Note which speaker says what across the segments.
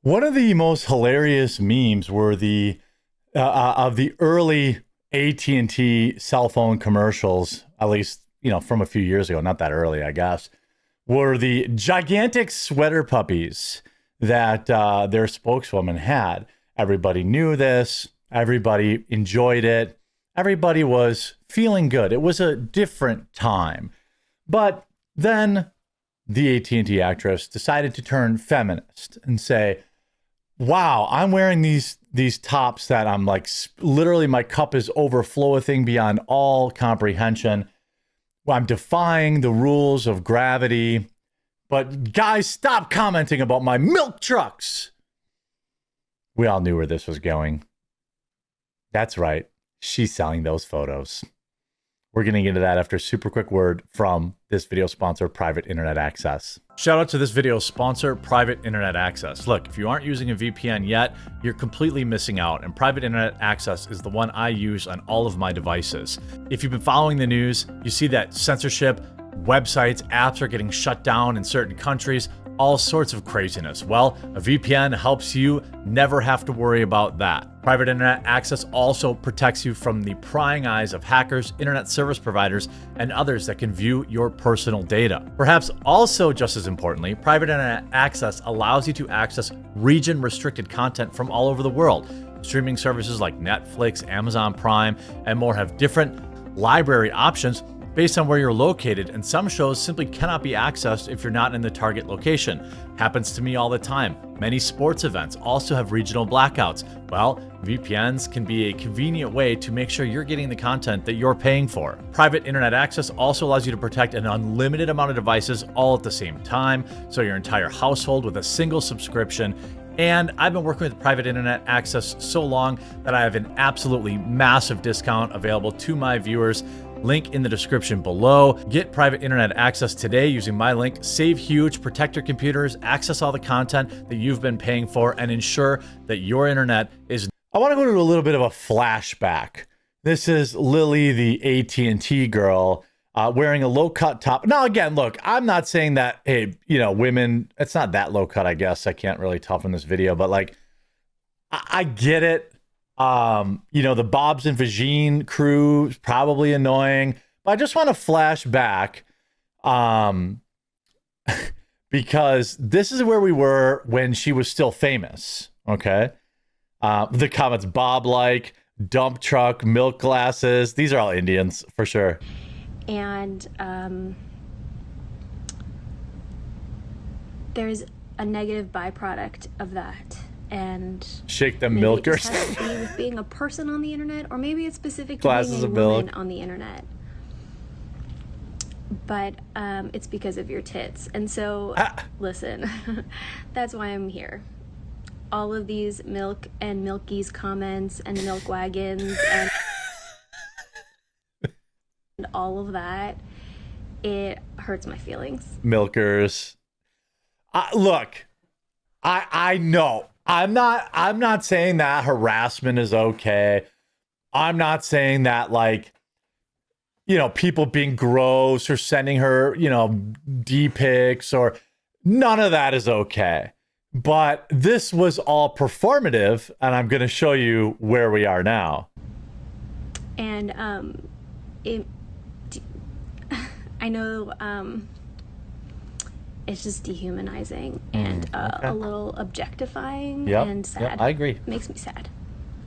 Speaker 1: One of the most hilarious memes were the of the early AT&T cell phone commercials, at least, from a few years ago, not that early, I guess, were the gigantic sweater puppies that their spokeswoman had. Everybody knew this. Everybody enjoyed it. Everybody was feeling good. It was a different time. But then the AT&T actress decided to turn feminist and say, wow, I'm wearing these tops that I'm like, literally my cup is overflowing beyond all comprehension. Well, I'm defying the rules of gravity. But guys, stop commenting about my milk trucks. We all knew where this was going. That's right. She's selling those photos. We're getting into that after a super quick word from this video sponsor, Private Internet Access. Shout out to this video sponsor, Private Internet Access. Look, if you aren't using a VPN yet, you're completely missing out, and Private Internet Access is the one I use on all of my devices. If you've been following the news, you see that censorship, websites, apps are getting shut down in certain countries, all sorts of craziness. Well, a VPN helps you never have to worry about that. Private Internet Access also protects you from the prying eyes of hackers, internet service providers, and others that can view your personal data. Perhaps also just as importantly, Private Internet Access allows you to access region-restricted content from all over the world. Streaming services like Netflix, Amazon Prime, and more have different library options based on where you're located, and some shows simply cannot be accessed if you're not in the target location. Happens to me all the time. Many sports events also have regional blackouts. Well, VPNs can be a convenient way to make sure you're getting the content that you're paying for. Private Internet Access also allows you to protect an unlimited amount of devices all at the same time, so your entire household with a single subscription. And I've been working with Private Internet Access so long that I have an absolutely massive discount available to my viewers. Link in the description below. Get Private Internet Access today using my link. Save huge, protect your computers, access all the content that you've been paying for, and ensure that your internet is... I want to go to a little bit of a flashback. This is Lily, the AT&T girl, wearing a low-cut top. Now, again, look, I'm not saying that, hey, women, it's not that low-cut, I guess. I can't really tell from this video, but like, I get it. The Bob's and Vagine crew is probably annoying, but I just want to flash back because this is where we were when she was still famous. Okay. The comments, Bob like, dump truck, milk glasses. These are all Indians for sure.
Speaker 2: And there's a negative byproduct of that. And
Speaker 1: shake them milkers.
Speaker 2: It has to be with being a person on the internet, or maybe it's specific to
Speaker 1: glasses
Speaker 2: being a
Speaker 1: of
Speaker 2: woman
Speaker 1: milk
Speaker 2: on the internet. But it's because of your tits. And so, listen, that's why I'm here. All of these milk and milkies comments and milk wagons and all of that, it hurts my feelings.
Speaker 1: Milkers. Look, I know. I'm not saying that harassment is okay. I'm not saying that, like, people being gross or sending her, D-pics or none of that is okay. But this was all performative, and I'm going to show you where we are now.
Speaker 2: And I know it's just dehumanizing and a little objectifying and sad.
Speaker 1: Yep, I agree.
Speaker 2: It makes me sad.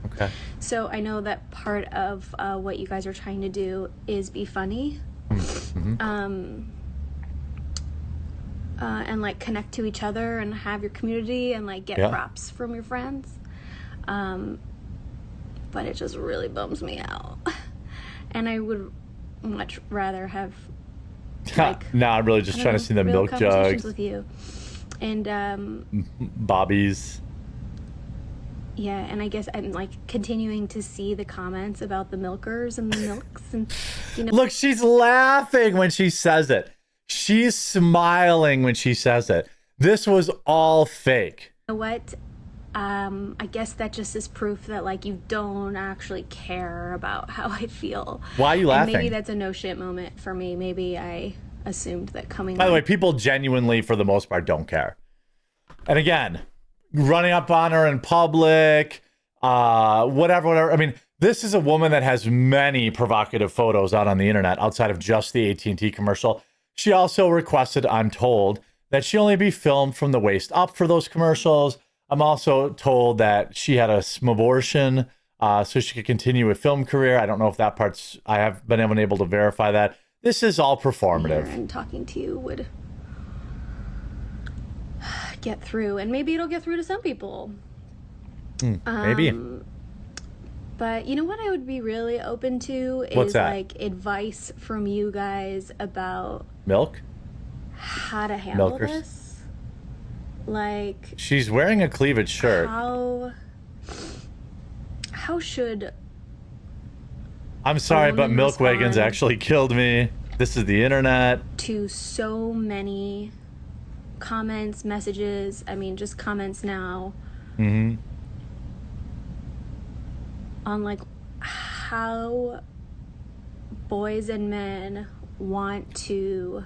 Speaker 1: Okay.
Speaker 2: So I know that part of what you guys are trying to do is be funny, and like connect to each other and have your community and like get props from your friends. But it just really bums me out, and I would much rather have. Like,
Speaker 1: no, I'm really just trying to see the milk jugs
Speaker 2: with you, and
Speaker 1: Bobbies.
Speaker 2: Yeah, and I guess I'm like continuing to see the comments about the milkers and the milks, and
Speaker 1: Look, she's laughing when she says it. She's smiling when she says it. This was all fake.
Speaker 2: You know what? I guess that just is proof that like you don't actually care about how I feel.
Speaker 1: Why are you laughing?
Speaker 2: And maybe that's a no shit moment for me. Maybe I assumed that coming.
Speaker 1: By the way, people genuinely, for the most part, don't care. And again, running up on her in public, whatever. I mean, this is a woman that has many provocative photos out on the internet outside of just the AT&T commercial. She also requested, I'm told, that she only be filmed from the waist up for those commercials. I'm also told that she had a abortion so she could continue a film career. I don't know if that part's, I have been unable to verify that. This is all performative.
Speaker 2: And talking to you would get through, and maybe it'll get through to some people.
Speaker 1: Maybe.
Speaker 2: But you know what I would be really open to
Speaker 1: What's
Speaker 2: is
Speaker 1: that?
Speaker 2: like advice from you guys about
Speaker 1: Milk?
Speaker 2: how to handle
Speaker 1: Milkers.
Speaker 2: this. Like,
Speaker 1: She's wearing a cleavage shirt.
Speaker 2: how should
Speaker 1: I'm sorry, but
Speaker 2: woman
Speaker 1: milk wagons
Speaker 2: respond
Speaker 1: actually killed me. This is the internet.
Speaker 2: to so many comments, messages, I mean just comments now on like how boys and men want to,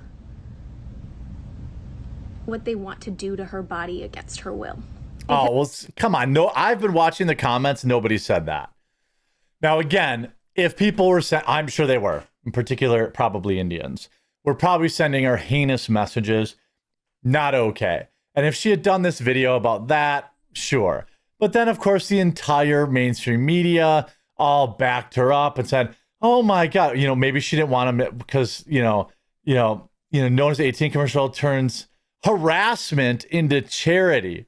Speaker 2: what they want to do to her body against her will.
Speaker 1: Oh, well, come on. No, I've been watching the comments. Nobody said that. Now, again, if people were I'm sure they were, in particular, probably Indians, were probably sending her heinous messages. Not okay. And if she had done this video about that, sure. But then, of course, the entire mainstream media all backed her up and said, oh my God, maybe she didn't want to, because, known as the 18 commercial turns harassment into charity.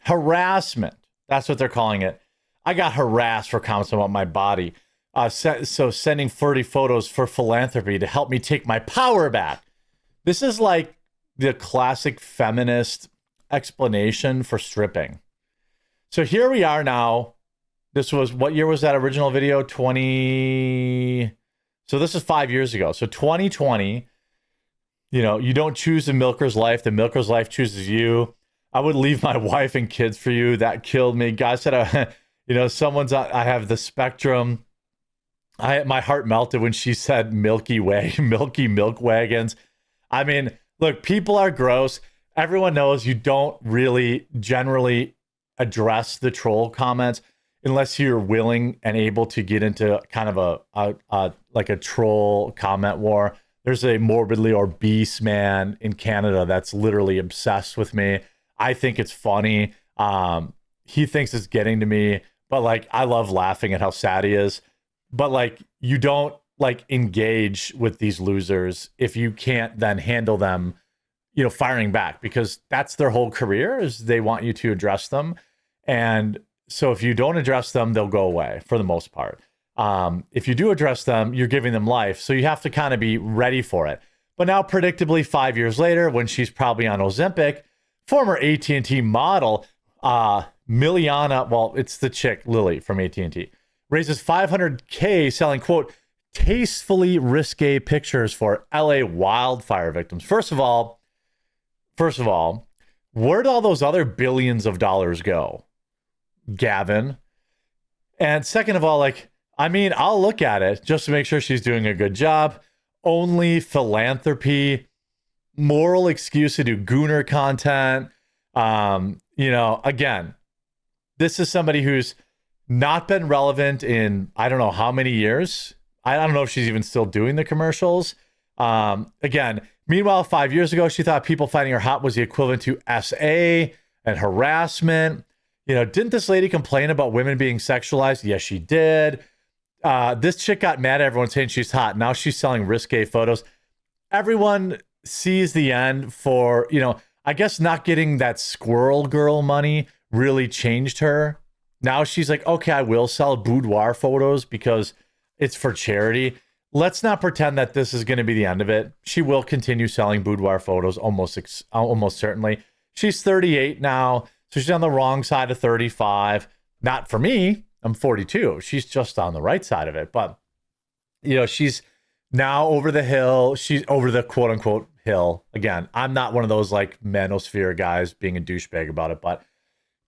Speaker 1: Harassment. That's what they're calling it. I got harassed for comments about my body. So sending flirty photos for philanthropy to help me take my power back. This is like the classic feminist explanation for stripping. So here we are now. This was, what year was that original video? So this is 5 years ago. So 2020, you don't choose the milker's life. The milker's life chooses you. I would leave my wife and kids for you. That killed me. Guy said, I have the spectrum. My heart melted when she said milky milk wagons. I mean, look, people are gross. Everyone knows you don't really generally address the troll comments unless you're willing and able to get into kind of a troll comment war. There's a morbidly obese man in Canada that's literally obsessed with me. I think it's funny. He thinks it's getting to me, but like, I love laughing at how sad he is. But like, you don't like engage with these losers if you can't then handle them, firing back, because that's their whole career, is they want you to address them. And so if you don't address them, they'll go away for the most part. If you do address them, you're giving them life. So you have to kind of be ready for it. But now, predictably, 5 years later, when she's probably on Ozempic, former AT&T model, Miliana, well, it's the chick, Lily from AT&T, raises $500K selling, quote, tastefully risque pictures for LA wildfire victims. First of all, where'd all those other billions of dollars go, Gavin? And second of all, I'll look at it just to make sure she's doing a good job. Only philanthropy, moral excuse to do gooner content. Again, this is somebody who's not been relevant in, I don't know how many years. I don't know if she's even still doing the commercials. Again, meanwhile, 5 years ago, she thought people finding her hot was the equivalent to SA and harassment. Didn't this lady complain about women being sexualized? Yes, she did. This chick got mad at everyone saying she's hot. Now she's selling risque photos. Everyone sees the end for, I guess not getting that squirrel girl money really changed her. Now she's like, okay, I will sell boudoir photos because it's for charity. Let's not pretend that this is going to be the end of it. She will continue selling boudoir photos almost certainly. She's 38 now, so she's on the wrong side of 35. Not for me. I'm 42. She's just on the right side of it. But, she's now over the hill. She's over the quote unquote hill. Again, I'm not one of those like manosphere guys being a douchebag about it, but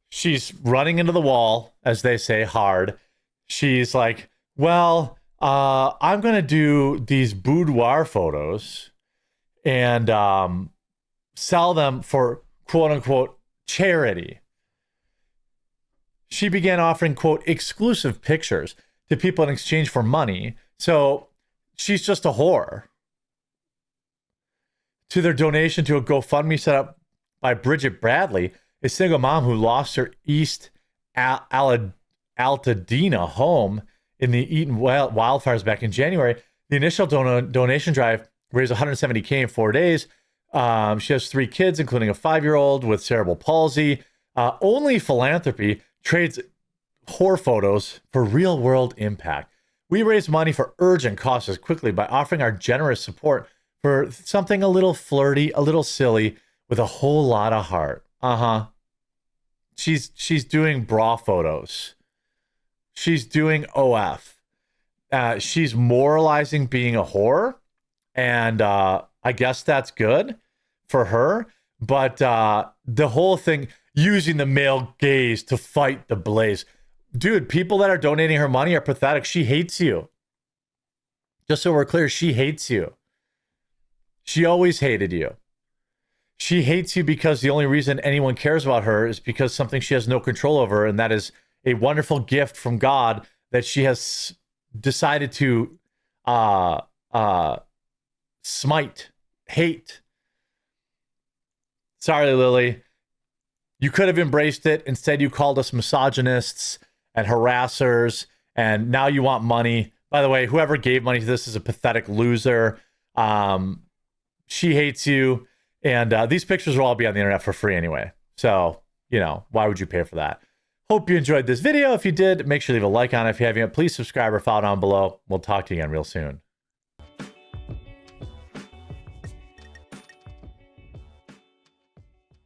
Speaker 1: she's running into the wall, as they say, hard. She's like, well, I'm going to do these boudoir photos and sell them for quote unquote charity. she began offering, quote, exclusive pictures to people in exchange for money. So she's just a whore. To their donation to a GoFundMe set up by Bridget Bradley, a single mom who lost her East Altadena home in the Eaton wildfires back in January. The initial donation drive raised $170K in 4 days. She has 3 kids, including a 5-year-old with cerebral palsy. Only Philanthropy trades whore photos for real-world impact. We raise money for urgent causes quickly by offering our generous support for something a little flirty, a little silly, with a whole lot of heart. She's doing bra photos. She's doing OF. She's moralizing being a whore, and I guess that's good for her. But the whole thing, using the male gaze to fight the blaze. Dude, people that are donating her money are pathetic. She hates you. Just so we're clear, she hates you. She always hated you. She hates you because the only reason anyone cares about her is because something she has no control over, and that is a wonderful gift from God that she has decided to smite, hate. Sorry, Lily. You could have embraced it. Instead, you called us misogynists and harassers, and now you want money. By the way, whoever gave money to this is a pathetic loser. She hates you, and these pictures will all be on the internet for free anyway. So, you know, why would you pay for that? Hope you enjoyed this video. If you did, make sure to leave a like on it. If you haven't yet, please subscribe or follow down below. We'll talk to you again real soon.